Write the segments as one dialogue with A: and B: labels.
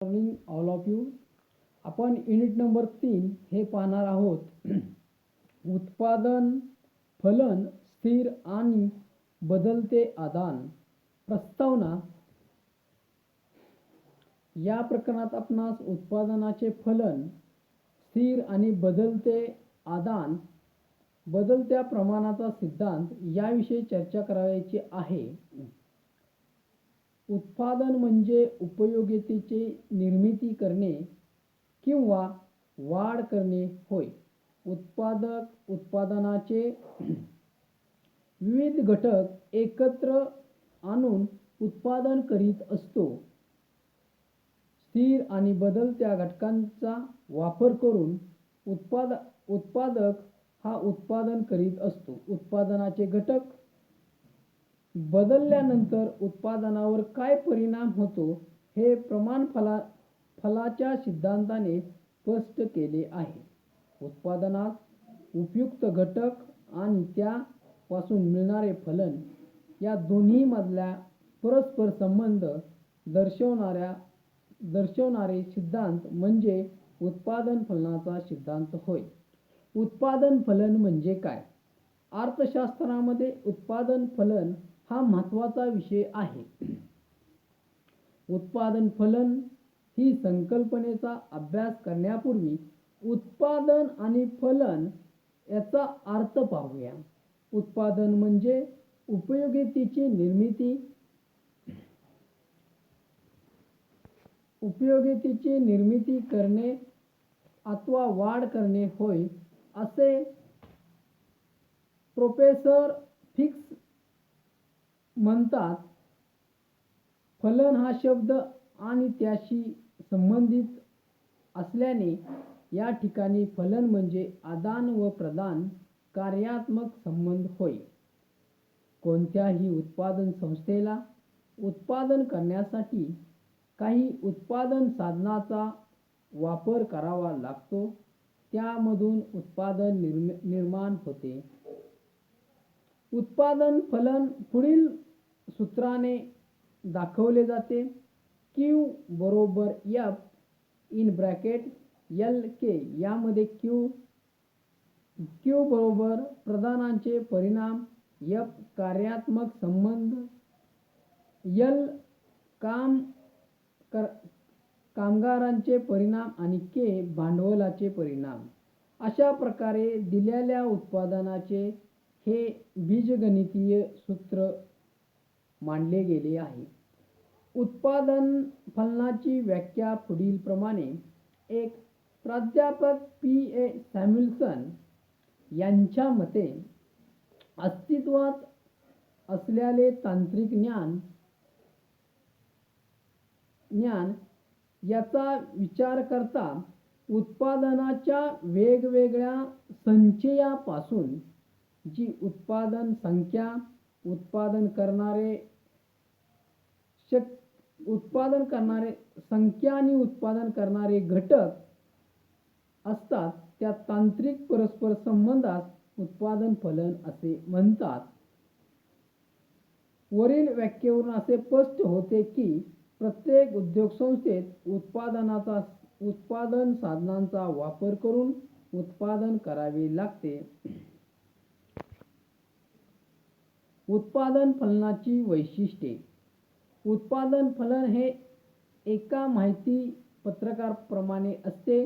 A: Morning all of you. आपण unit number 3 हे पाहणार आहोत. उत्पादन, फलन, स्थिर आणि बदलते आदान. प्रस्तावना. या प्रकरणात आपणास उत्पादनाचे फलन, स्थिर आणि बदलते आदान, बदलत्या प्रमाणाचा सिद्धांत याविषयी चर्चा करायची आहे. उत्पादन म्हणजे उपयोगितेची निर्मिती करणे किंवा वाढ करणे होय. उत्पादक उत्पादनाचे विविध घटक एकत्र आणून उत्पादन करीत असतो. स्थिर आणि बदलत्या घटकांचा वापर करून उत्पादक हा उत्पादन करीत असतो. उत्पादनाचे घटक बदलल्यानंतर उत्पादनावर काय परिणाम होतो हे फलाच्या सिद्धांताने स्पष्ट केले आहे. उत्पादनात उपयुक्त घटक आणि त्यापासून मिळणारे फलन या दोन्हीमधला परस्पर संबंध दर्शवणारे सिद्धांत म्हणजे उत्पादन फलनाचा सिद्धांत होय. उत्पादन फलन म्हणजे काय? अर्थशास्त्रामध्ये उत्पादन फलन हा महत्त्वाचा विषय आहे. उत्पादन फलन ही संकल्पनेचा अभ्यास करण्यापूर्वी उत्पादन आणि फलन याचा अर्थ पाहूया. उत्पादन म्हणजे उपयोगितेची निर्मिती करणे अथवा वाढ करणे होय, असे प्रोफेसर फिक्स म्हणतात. फलन हा शब्द आणि त्याशी संबंधित असल्याने या ठिकाणी फलन म्हणजे आदान व प्रदान कार्यात्मक संबंध होय. कोणत्याही उत्पादन संस्थेला उत्पादन करण्यासाठी काही उत्पादन साधनाचा वापर करावा लागतो. त्यामधून उत्पादन निर्माण होते. उत्पादन फलन पुढील सूत्राने दाखवले जाते. Q बरोबर F इन ब्रॅकेट LK. यामध्ये Q बरोबर प्रदानांचे परिणाम, F कार्यात्मक संबंध, L कामगारांचे परिणाम आणि K भांडवलाचे परिणाम. अशा प्रकारे दिलेल्या उत्पादनाचे हे बीजगणितीय सूत्र मांडले गेले आहे. उत्पादन फलनाची व्याख्या पुढील प्रमाणे. एक, प्राध्यापक P.A. सॅम्युएल्सन यांच्या मते अस्तित्वात असलेले तांत्रिक ज्ञान याचा विचार करता उत्पादनाच्या वेगवेगळ्या संचयापासून जी उत्पादन संख्या, उत्पादन करणारे संख्या आणि उत्पादन करणारे घटक असतात त्या तांत्रिक परस्पर संबंधास उत्पादन फलन असे म्हणतात. वरील व्याख्येवरून असे स्पष्ट होते की प्रत्येक उद्योगसंस्थेत उत्पादन साधनांचा वापर करून उत्पादन करावे लागते. उत्पादन फलनाची वैशिष्ट्ये. उत्पादन फलन हे एका माहिती पत्रकाप्रमाणे असते.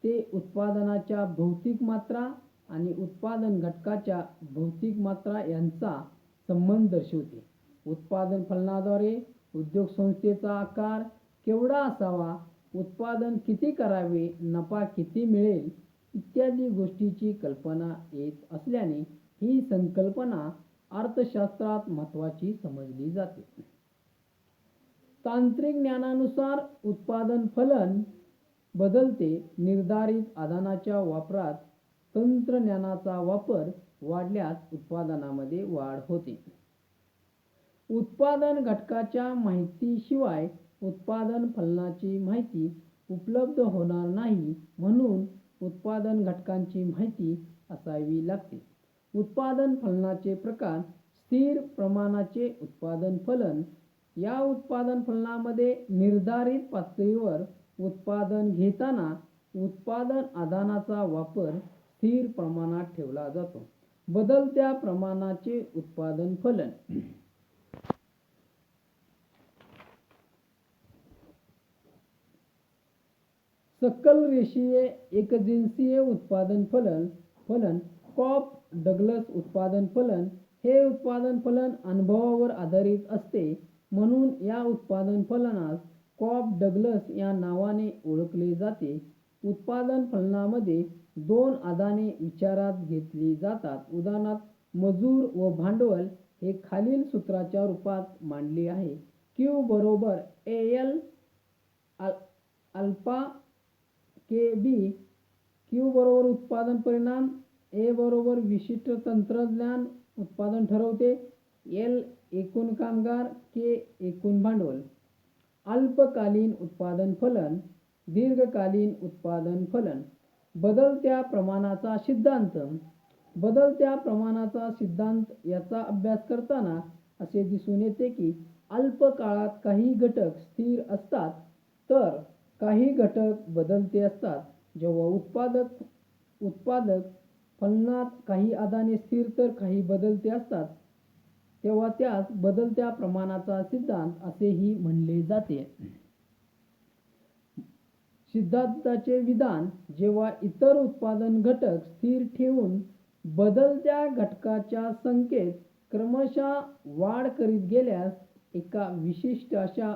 A: ते उत्पादनाच्या भौतिक मात्रा आणि उत्पादन घटकाच्या भौतिक मात्रा यांचा संबंध दर्शवते. उत्पादन फलनाद्वारे उद्योगसंस्थेचा आकार केवढा असावा, उत्पादन किती करावे, नफा किती मिळेल इत्यादी गोष्टींची कल्पना येत असल्याने ही संकल्पना अर्थशास्त्रात महत्त्वाची समजली जाते. तांत्रिक ज्ञानानुसार उत्पादन फलन बदलते. निर्धारित आदानाच्या वापरात तंत्रज्ञानाचा वापर वाढल्यास उत्पादनामध्ये वाढ होते. उत्पादन घटकाच्या माहितीशिवाय उत्पादन फलनाची माहिती उपलब्ध होणार नाही, म्हणून उत्पादन घटकांची माहिती असावी लागते. उत्पादन फलनाचे प्रकार. स्थिर प्रमाणाचे उत्पादन फलन या उत्पादन फलनामध्ये निर्धारित पातळीवर उत्पादन घेताना उत्पादन आदानाचा वापर स्थिर प्रमाणात ठेवला जातो. बदलत्या प्रमाणाचे उत्पादन फलन. सकल रेषीय एकजिनसीय उत्पादन फलन कॉफ-डग्लस उत्पादन फलन हे उत्पादन फलन अनुभवावर आधारित असते, म्हणून या उत्पादन फलनास कॉफ-डग्लस या नावाने ओळखले जाते. उत्पादन फलनामध्ये दोन आदाने विचारात घेतली जातात. उदाहरणार्थ, मजूर व भांडवल हे खालील सूत्राच्या रूपात मांडले आहे. Q बरोबर AL अल्फा KB. Q बरोबर उत्पादन परिणाम, A बरोबर विशिष्ट तंत्रज्ञान उत्पादन ठरवते, L एकूण कामगार, K एकूण भांडवल. अल्पकालीन उत्पादन फलन, दीर्घकालीन उत्पादन फलन. बदलत्या प्रमाणाचा सिद्धांत. बदलत्या प्रमाणाचा सिद्धांत याचा अभ्यास करताना असे दिसून येते की अल्प काळात काही घटक स्थिर असतात तर काही घटक बदलते असतात. जेव्हा उत्पादक फलनात काही आदाने स्थिर तर काही बदलते असतात तेव्हा त्यास बदलत्या प्रमाणाचा सिद्धांत असेही म्हणले जाते. सिद्धांताचे विधान. जेव्हा इतर उत्पादन घटक स्थिर ठेवून बदलत्या घटकाच्या संख्येत क्रमशः वाढ करीत गेल्यास एका विशिष्ट अशा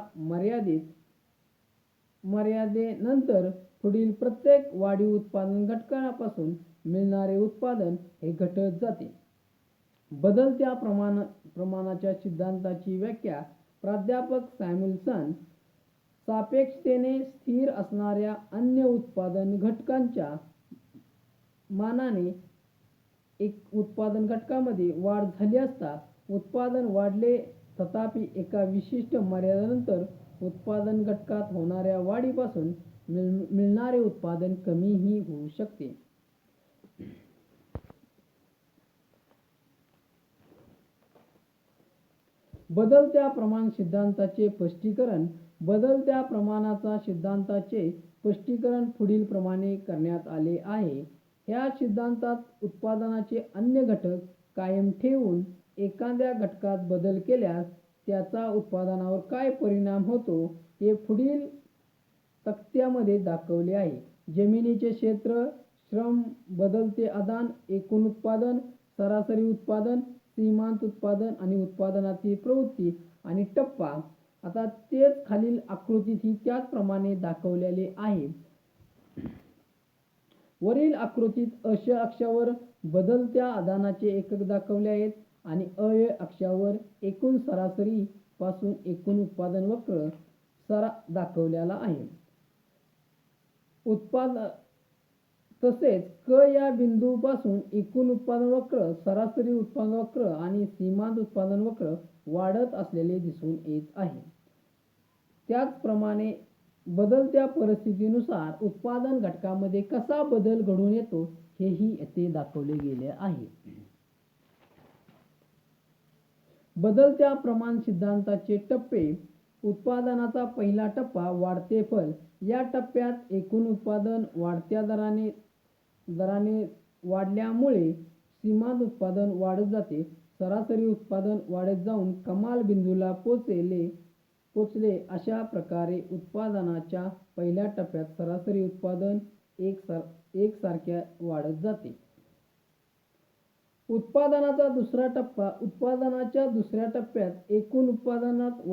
A: मर्यादेनंतर पुढील प्रत्येक वाढीव उत्पादन घटकापासून मिळणारे उत्पादन हे घटत जाते. बदलत्या प्रमाणाच्या सिद्धांताची व्याख्या. प्राध्यापक सॅम्युएल्सन सापेक्षतेने स्थिर असणाऱ्या अन्य उत्पादन घटकांच्या मानाने उत्पादन घटकामध्ये वाढ झाली असता उत्पादन वाढले, तथापि एका विशिष्ट मर्यादेनंतर उत्पादन घटकात होणाऱ्या वाढीपासून मिळणारे उत्पादन कमीही होऊ शकते. बदलत्या प्रमाण सिद्धांताचे स्पष्टीकरण. बदलत्या प्रमाणाचा सिद्धांताचे स्पष्टीकरण पुढील प्रमाणे करण्यात आले आहे. ह्या सिद्धांतात उत्पादनाचे अन्य घटक कायम ठेवून एखाद्या घटकात बदल केल्यास त्याचा उत्पादनावर काय परिणाम होतो हे पुढील तक्त्यामध्ये दाखवले आहे. जमिनीचे क्षेत्र, श्रम, बदलते आदान, एकूण उत्पादन, सरासरी उत्पादन, सीमांत उत्पादन आणि उत्पादनातील प्रवृत्ती आणि टप्पा. आता तेच खालील आकृतीतही त्याचप्रमाणे दाखवलेले आहे. वरील आकृतीत अक्ष अक्षावर बदलत्या आदानाचे एकक दाखवले आहेत आणि अय अक्षावर एकूण सरासरी पासून एकूण उत्पादन वक्र दाखवलेला आहे. तसेच क या बिंदूपासून एकूण उत्पादन वक्र, सरासरी उत्पादन वक्र आणि सीमांत उत्पादन वक्र वाढत असलेले दिसून येत आहे. त्याचप्रमाणे बदलत्या परिस्थितीनुसार उत्पादन घटकामध्ये कसा बदल घडून येतो हेही येथे दाखवले गेले आहे. बदलत्या प्रमाण सिद्धांताचे टप्पे. उत्पादनाचा पहिला टप्पा वाढते फल. या टप्प्यात एकूण उत्पादन वाढत्या दराने वाढल्यामुळे सीमांत उत्पादन वाढत जाते. सरासरी उत्पादन वाढत जाऊन कमाल बिंदूला पोचले. अशा प्रकारे उत्पादनाच्या पहिल्या टप्प्यात सरासरी उत्पादन एकसारख्या वाढत जाते. उत्पादनाचा दुसरा टप्पा. उत्पादनाच्या दुसऱ्या टप्प्यात एकूण उत्पादनात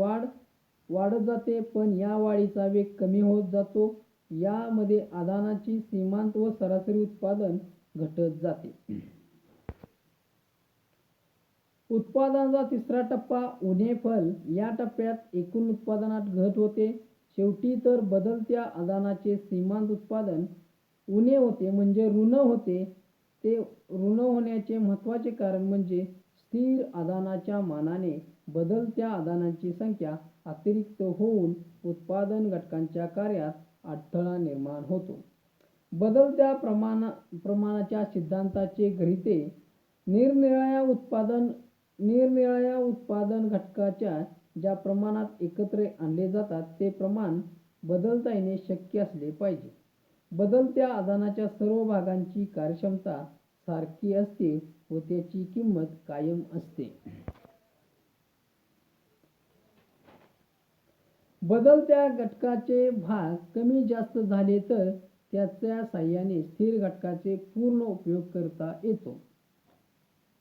A: वाढत जाते, पण या वाढीचा वेग कमी होत जातो. यामध्ये आदानाची सीमांत व सरासरी उत्पादन घटत जाते. उत्पादनाचा तिसरा टप्पा. उणे फल. या टप्प्यात एकूण उत्पादनात घट होते. शेवटी तर बदलत्या आदानाचे सीमांत उत्पादन उणे होते म्हणजे ऋण होते. ते ऋण होण्याचे महत्त्वाचे कारण म्हणजे स्थिर आदानाच्या मानाने बदलत्या आदानांची संख्या अतिरिक्त होऊन उत्पादन घटकांच्या कार्यात अडथळा निर्माण होतो. बदलत्या प्रमाणाच्या सिद्धांताचे गृहीते. निरनिराळ्या उत्पादन घटकाच्या ज्या प्रमाणात एकत्र आणले जातात ते प्रमाण बदलता येणे शक्य असले पाहिजे. बदलत्या आदानाच्या सर्व भागांची कार्यक्षमता सारखी असते व त्याची किंमत कायम असते. बदलत्या घटकाचे भाग कमी जास्त झाले तर त्याच्या साहाय्याने स्थिर घटकाचे पूर्ण उपयोग करता येतो.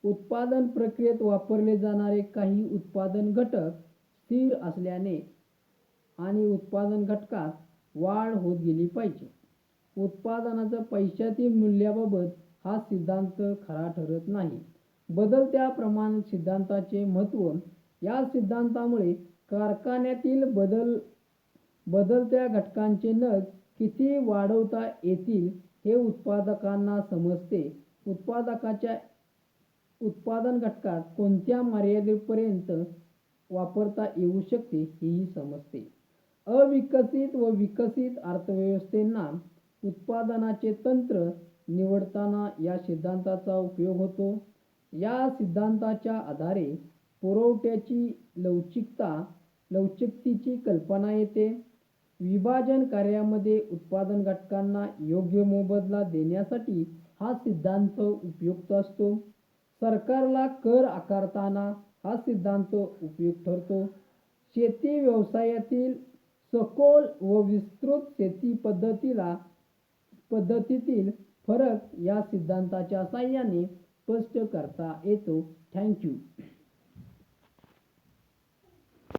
A: उत्पादन प्रक्रियेत वापरले जाणारे काही उत्पादन घटक स्थिर असल्याने आणि उत्पादन घटकात वाढ होत गेली पाहिजे. उत्पादनाच्या पैशातील मूल्याबाबत हा सिद्धांत खरा ठरत नाही. बदलत्या प्रमाण सिद्धांताचे महत्त्व. या सिद्धांतामुळे कारखान्यातील बदलत्या घटकांचे नग किती वाढवता येतील हे उत्पादकांना समजते. उत्पादकाच्या उत्पादन घटकात कोणत्या मर्यादेपर्यंत वापरता येऊ शकते हेही समजते. अविकसित व विकसित अर्थव्यवस्थांना उत्पादनाचे तंत्र निवडताना या सिद्धांताचा उपयोग होतो. या सिद्धांताच्या आधारे पुरवठ्याची लवचिकतेची कल्पना येते. विभाजन कार्यामध्ये उत्पादन घटकांना योग्य मोबदला देण्यासाठी हा सिद्धांत उपयुक्त असतो. सरकारला कर आकारताना हा सिद्धांत उपयुक्त ठरतो. शेती व्यवसायातील सखोल व विस्तृत शेती पद्धतीतील फरक या सिद्धांताच्या साहाय्याने स्पष्ट करता येतो. Thank you.